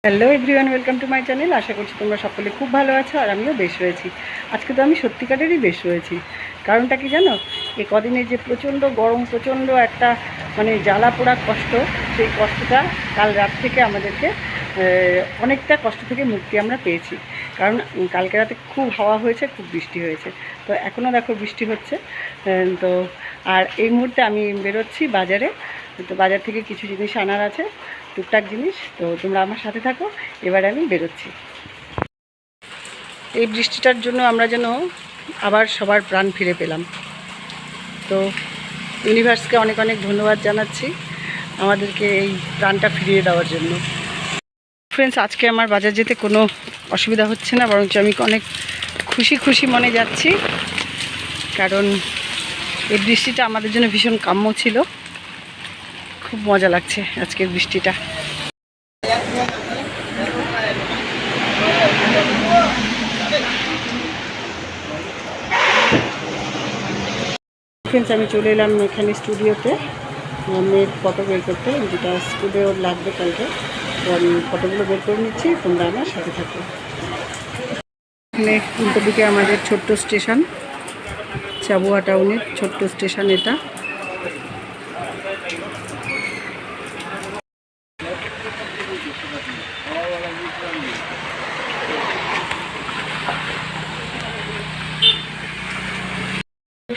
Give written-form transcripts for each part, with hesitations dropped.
Hello everyone, welcome to my channel. আশা করছি তোমরা সকলে খুব ভালো আছো আর আমিও বেশ রয়েছি। আজকে তো আমি সত্যিকারেরই বেশ রয়েছি। কারণটা কি জানো? এই কদিনের যে প্রচণ্ড গরম, প্রচণ্ড একটা মানে জ্বালা পোড়া কষ্ট, সেই কষ্টটা কাল রাত থেকে আমাদেরকে অনেকটা কষ্ট থেকে মুক্তি আমরা পেয়েছি। কারণ কালকে রাতে খুব হাওয়া হয়েছে, খুব বৃষ্টি হয়েছে। তো এখনও দেখো বৃষ্টি হচ্ছে। তো আর এই মুহূর্তে আমি বেরোচ্ছি বাজারে। তো বাজার থেকে কিছু জিনিস আনার আছে, টুকটাক জিনিস। তো তোমরা আমার সাথে থাকো, এবারে আমি বেরোচ্ছি। এই বৃষ্টিটার জন্য আমরা যেন আবার সবার প্রাণ ফিরে পেলাম। তো ইউনিভার্সকে অনেক অনেক ধন্যবাদ জানাচ্ছি আমাদেরকে এই প্রাণটা ফিরিয়ে দেওয়ার জন্য। ফ্রেন্ডস, আজকে আমার বাজার যেতে কোনো অসুবিধা হচ্ছে না, বরঞ্চ আমি অনেক খুশি খুশি মনে যাচ্ছি। কারণ এই বৃষ্টিটা আমাদের জন্য ভীষণ কাম্য ছিল। খুব মজা লাগছে আজকের বৃষ্টিটা। ফ্রেন্ডস, আমি চলে এলাম এখানে স্টুডিওতে মেয়ের ফটো বের করতে, যেটা স্কুলে ওর লাগবে কালকে। তো আমি ফটোগুলো বের করে নিচ্ছি, তোমরা আমার সাথে থাকো। এখানে উল্টো দিকে আমাদের ছোট্ট স্টেশন, চাবুয়া টাউনের ছোট্ট স্টেশন এটা।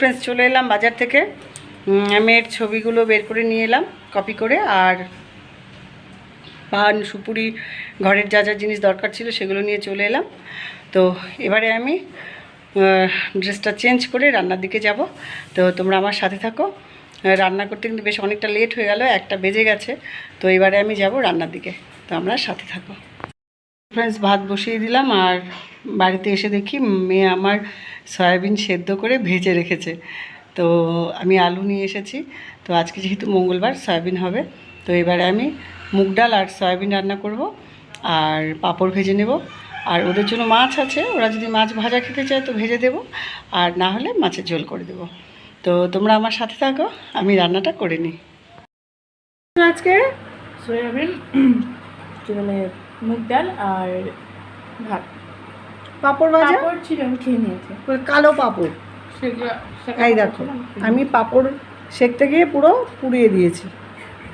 ফ্রেন্ডস, চলে এলাম বাজার থেকে। মেয়ের ছবিগুলো বের করে নিয়ে এলাম কপি করে, আর পান সুপুরি ঘরের যা যা জিনিস দরকার ছিল সেগুলো নিয়ে চলে এলাম। তো এবারে আমি ড্রেসটা চেঞ্জ করে রান্নার দিকে যাব। তো তোমরা আমার সাথে থাকো। রান্না করতে কিন্তু বেশ অনেকটা লেট হয়ে গেল, 1টা বেজে গেছে। তো এবারে আমি যাব রান্নার দিকে, তো আমরা সাথে থাকো। ফ্রেন্ডস, ভাত বসিয়ে দিলাম, আর বাড়িতে এসে দেখি মেয়ে আমার সয়াবিন সেদ্ধ করে ভেজে রেখেছে। তো আমি আলু নিয়ে এসেছি। তো আজকে যেহেতু মঙ্গলবার, সয়াবিন হবে। তো এবারে আমি মুগ ডাল আর সয়াবিন রান্না করব, আর পাঁপড় ভেজে নেব। আর ওদের জন্য মাছ আছে, ওরা যদি মাছ ভাজা খেতে চায় তো ভেজে দেবো, আর না হলে মাছের ঝোল করে দেবো। তো তোমরা আমার সাথে থাকো, আমি রান্নাটা করে নিই। আজকে সয়াবিন, মানে মুগ ডাল আর ভাত। পাঁপড় ভাজা পাঁপড় ছিল, আমি খেয়ে নিয়েছি। কালো পাঁপড়। এই দেখো, আমি পাঁপড় সেঁকতে গিয়ে পুরো পুড়িয়ে দিয়েছি।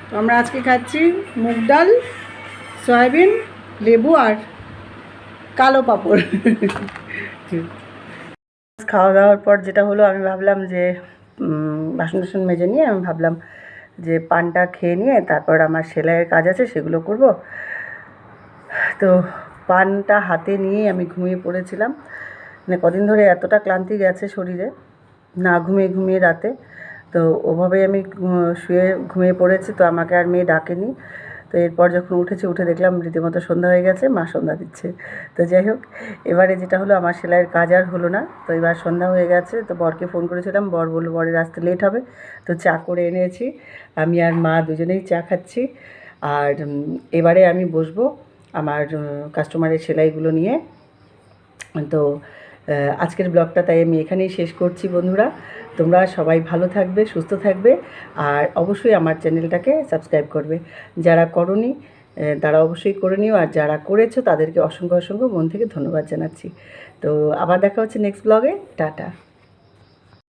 তো আমরা আজকে খাচ্ছি মুগ ডাল, সয়াবিন, লেবু আর কালো পাঁপড়। খাওয়া দাওয়ার পর যেটা হলো, আমি ভাবলাম যে বাসন টাসন মেজে নিয়ে আমি ভাবলাম যে পানটা খেয়ে নিয়ে তারপর আমার সেলাইয়ের কাজ আছে সেগুলো করব। তো পানটা হাতে নিয়েই আমি ঘুমিয়ে পড়েছিলাম। মানে কদিন ধরে এতটা ক্লান্তি গেছে শরীরে, না ঘুমিয়ে ঘুমিয়ে রাতে। তো ওভাবেই আমি শুয়ে ঘুমিয়ে পড়েছি। তো আমাকে আর মেয়ে ডাকেনি। তো এরপর যখন উঠে দেখলাম রীতিমতো সন্ধ্যা হয়ে গেছে, মা সন্ধ্যা দিচ্ছে। তো যাই হোক, এবারে যেটা হলো, আমার সেলাইয়ের কাজ আর হলো না। তো এবার সন্ধ্যা হয়ে গেছে। তো বরকে ফোন করেছিলাম, বর বললো বরের আসতে লেট হবে। তো চা করে এনেছি, আমি আর মা দুজনেই চা খাচ্ছি। আর এবারে আমি বসবো আমার কাস্টমারের সেলাইগুলো নিয়ে। তো আজকের ব্লগটা তাই আমি এখানেই শেষ করছি। বন্ধুরা, তোমরা সবাই ভালো থাকবে, সুস্থ থাকবে, আর অবশ্যই আমার চ্যানেলটাকে সাবস্ক্রাইব করবে। যারা করোনি তারা অবশ্যই করে নিও, আর যারা করেছো তাদেরকে অসংখ্য অসংখ্য মন থেকে ধন্যবাদ জানাচ্ছি। তো আবার দেখা হচ্ছে নেক্সট ব্লগে। টাটা।